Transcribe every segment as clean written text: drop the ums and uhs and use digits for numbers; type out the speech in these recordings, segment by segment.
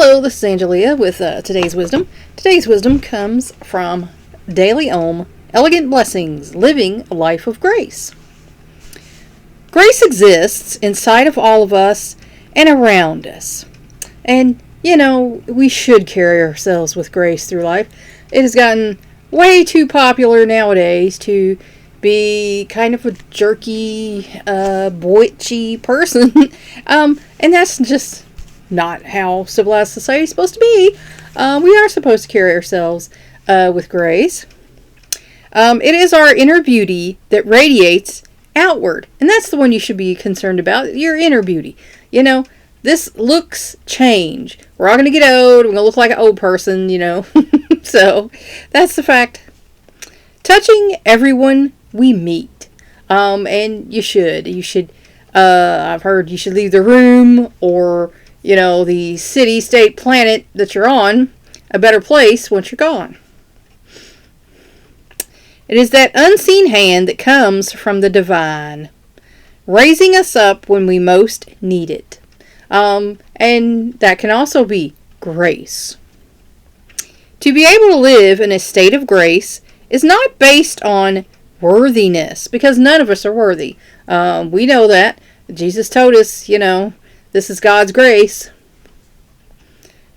Hello, this is Angelia with today's wisdom. Today's wisdom comes from Daily Ohm, Elegant Blessings, Living a Life of Grace. Grace exists inside of all of us and around us. And, we should carry ourselves with grace through life. It has gotten way too popular nowadays to be kind of a jerky, boitchy person. And that's just not how civilized society is supposed to be. We are supposed to carry ourselves with grace. It is our inner beauty that radiates outward. And that's the one you should be concerned about, your inner beauty. This looks change. We're all going to get old. We're going to look like an old person, So, that's the fact. Touching everyone we meet. And you should. I've heard you should leave the room or, the city, state, planet that you're on a better place once you're gone. It is that unseen hand that comes from the divine, raising us up when we most need it. And that can also be grace. To be able to live in a state of grace is not based on worthiness, because none of us are worthy. We know that. Jesus told us, this is God's grace.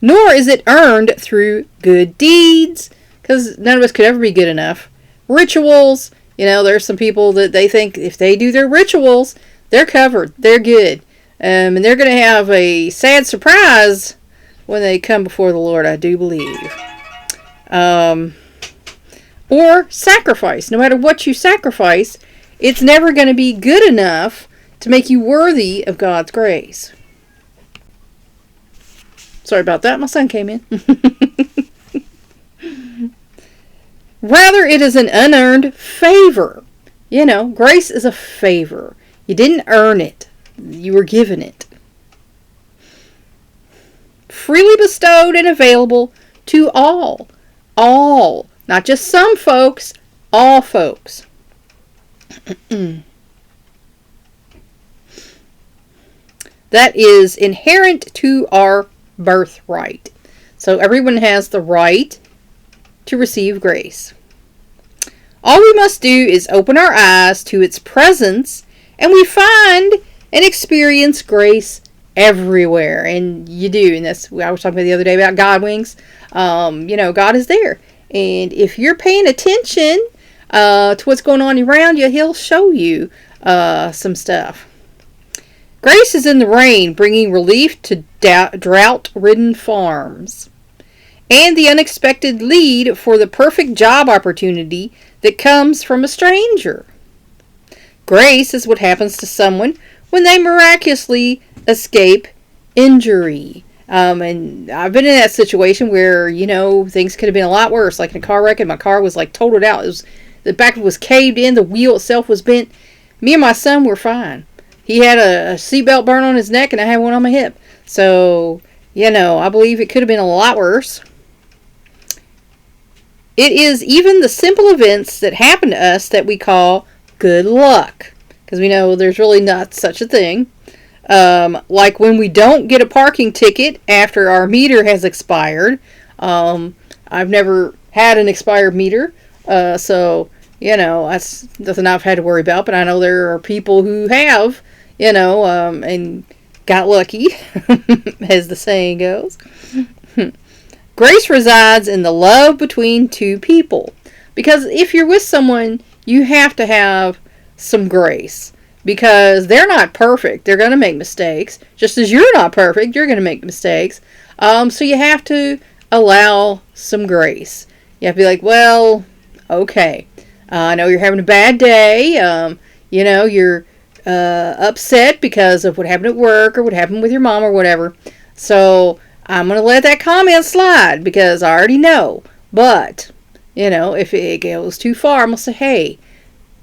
Nor is it earned through good deeds, because none of us could ever be good enough. Rituals, there's some people that they think if they do their rituals, they're covered, they're good. And they're going to have a sad surprise when they come before the Lord, I do believe. Or sacrifice. No matter what you sacrifice, it's never going to be good enough to make you worthy of God's grace. Sorry about that. My son came in. Rather, it is an unearned favor. Grace is a favor. You didn't earn it. You were given it. Freely bestowed and available to all. All. Not just some folks. All folks. That is inherent to our birthright. So everyone has the right to receive grace. All we must do is open our eyes to its presence, and we find and experience grace everywhere. And you do. And that's what I was talking about the other day about God wings. God is there. And if you're paying attention to what's going on around you, He'll show you some stuff. Grace is in the rain, bringing relief to drought-ridden farms. And the unexpected lead for the perfect job opportunity that comes from a stranger. Grace is what happens to someone when they miraculously escape injury. And I've been in that situation where, things could have been a lot worse. Like in a car wreck and my car was like totaled out. The back was caved in. The wheel itself was bent. Me and my son were fine. He had a seatbelt burn on his neck and I had one on my hip. So, I believe it could have been a lot worse. It is even the simple events that happen to us that we call good luck. Because we know there's really not such a thing. Like when we don't get a parking ticket after our meter has expired. I've never had an expired meter. So, that's nothing I've had to worry about. But I know there are people who have, and got lucky, as the saying goes. Grace resides in the love between two people. Because if you're with someone, you have to have some grace. Because they're not perfect. They're going to make mistakes. Just as you're not perfect, you're going to make mistakes. So you have to allow some grace. You have to be like, well, okay. I know you're having a bad day. You're upset because of what happened at work or what happened with your mom or whatever. So I'm going to let that comment slide because I already know. But, if it goes too far, I'm going to say, hey,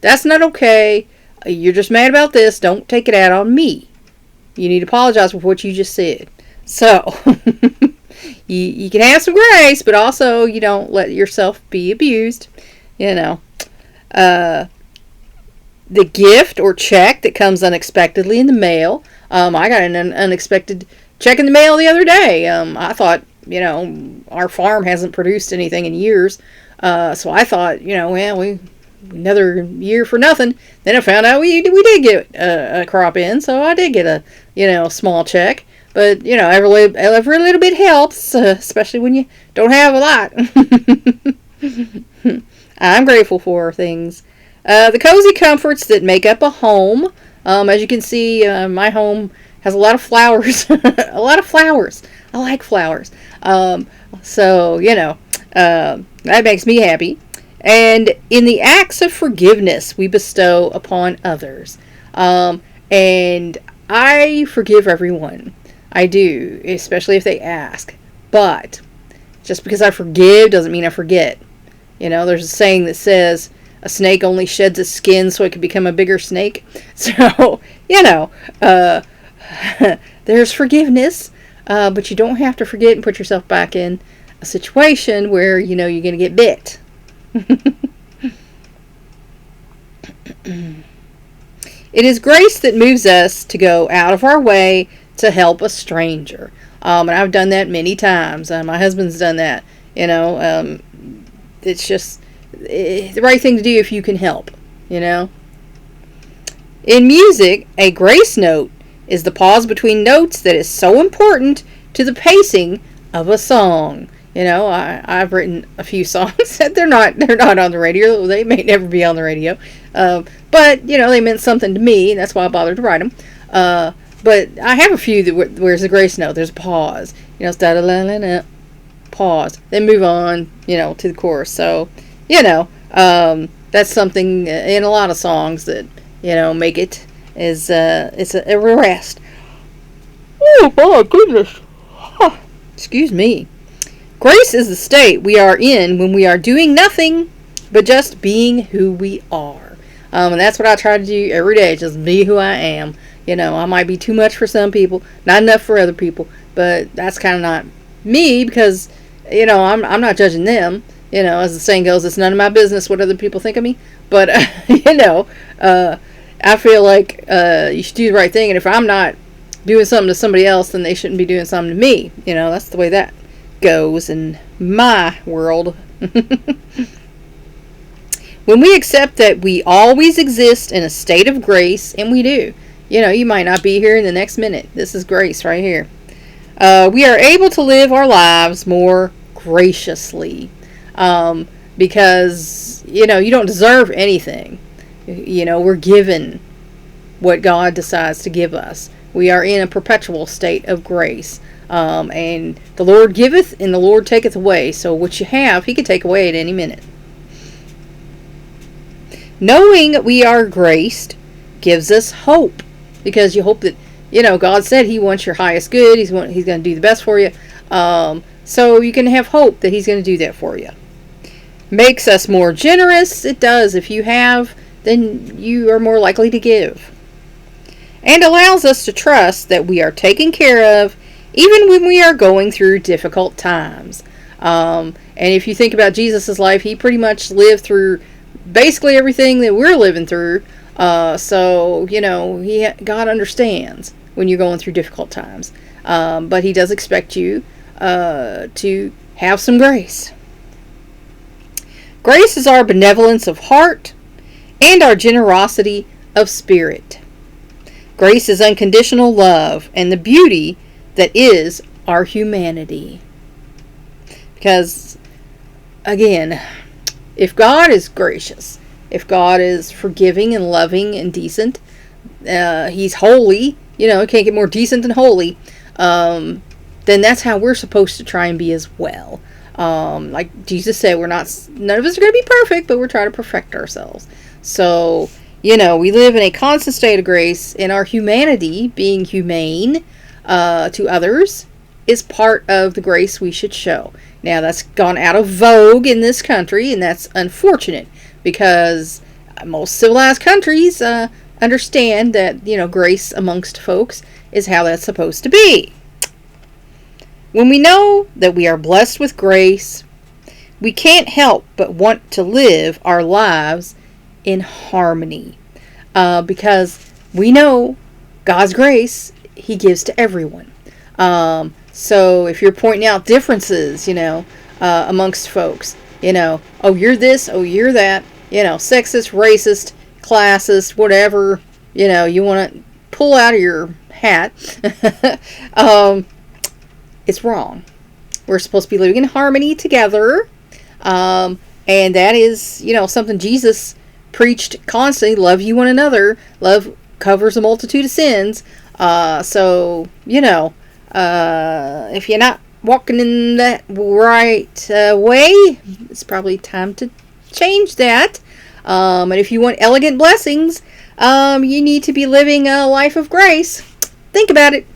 that's not okay. You're just mad about this. Don't take it out on me. You need to apologize for what you just said. So, you can have some grace, but also you don't let yourself be abused. The gift or check that comes unexpectedly in the mail. I got an unexpected checking the mail the other day. I thought, our farm hasn't produced anything in years. So I thought, well, we another year for nothing. Then I found out we did get a crop in, so I did get a small check. But every little bit helps, especially when you don't have a lot. I'm grateful for things. The cozy comforts that make up a home. As you can see, my home has a lot of flowers. A lot of flowers. I like flowers. So that makes me happy. And in the acts of forgiveness we bestow upon others. And I forgive everyone. I do, especially if they ask. But just because I forgive doesn't mean I forget. There's a saying that says, a snake only sheds its skin so it can become a bigger snake. So, there's forgiveness, but you don't have to forget and put yourself back in a situation where, you're going to get bit. It is grace that moves us to go out of our way to help a stranger. And I've done that many times. My husband's done that. It's just the right thing to do if you can help. In music, a grace note is the pause between notes that is so important to the pacing of a song. I've written a few songs that they're not on the radio. They may never be on the radio. But they meant something to me, and that's why I bothered to write them. But I have a few where there's a grace note. There's a pause. It's da-da-la-la-la, pause. Then move on, to the chorus. So, that's something in a lot of songs that, make it is, it's a rest. Oh, my goodness. Huh. Excuse me. Grace is the state we are in when we are doing nothing but just being who we are. And that's what I try to do every day, just be who I am. I might be too much for some people, not enough for other people, but that's kind of not me because, I'm not judging them. As the saying goes, it's none of my business what other people think of me. But, I feel like you should do the right thing. And if I'm not doing something to somebody else, then they shouldn't be doing something to me. That's the way that goes in my world. When we accept that we always exist in a state of grace, and we do. You might not be here in the next minute. This is grace right here. We are able to live our lives more graciously. Because, you don't deserve anything. We're given what God decides to give us. We are in a perpetual state of grace. And the Lord giveth and the Lord taketh away. So what you have, He can take away at any minute. Knowing we are graced gives us hope. Because you hope that, God said He wants your highest good. He's going to do the best for you. So you can have hope that He's going to do that for you. Makes us more generous. It does. If you have, then you are more likely to give. And allows us to trust that we are taken care of even when we are going through difficult times. And if you think about Jesus' life, He pretty much lived through basically everything that we're living through. So, God understands when you're going through difficult times. But He does expect you to have some grace. Grace is our benevolence of heart and our generosity of spirit. Grace is unconditional love and the beauty that is our humanity. Because, again, if God is gracious, if God is forgiving and loving and decent, He's holy, can't get more decent than holy, then that's how we're supposed to try and be as well. Like Jesus said, none of us are going to be perfect, but we're trying to perfect ourselves. So, we live in a constant state of grace, and our humanity, being humane to others, is part of the grace we should show. Now, that's gone out of vogue in this country, and that's unfortunate, because most civilized countries understand that, grace amongst folks is how that's supposed to be. When we know that we are blessed with grace, we can't help but want to live our lives in harmony. Because we know God's grace, He gives to everyone. So if you're pointing out differences, amongst folks, oh, you're this, oh, you're that, sexist, racist, classist, whatever, you want to pull out of your hat, it's wrong. We're supposed to be living in harmony together. And that is, something Jesus preached constantly. Love you one another. Love covers a multitude of sins. So, if you're not walking in that right way, it's probably time to change that. And if you want elegant blessings, you need to be living a life of grace. Think about it.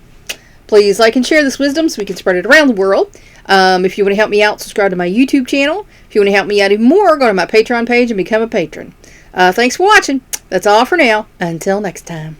Please like and share this wisdom so we can spread it around the world. If you want to help me out, subscribe to my YouTube channel. If you want to help me out even more, go to my Patreon page and become a patron. Thanks for watching. That's all for now. Until next time.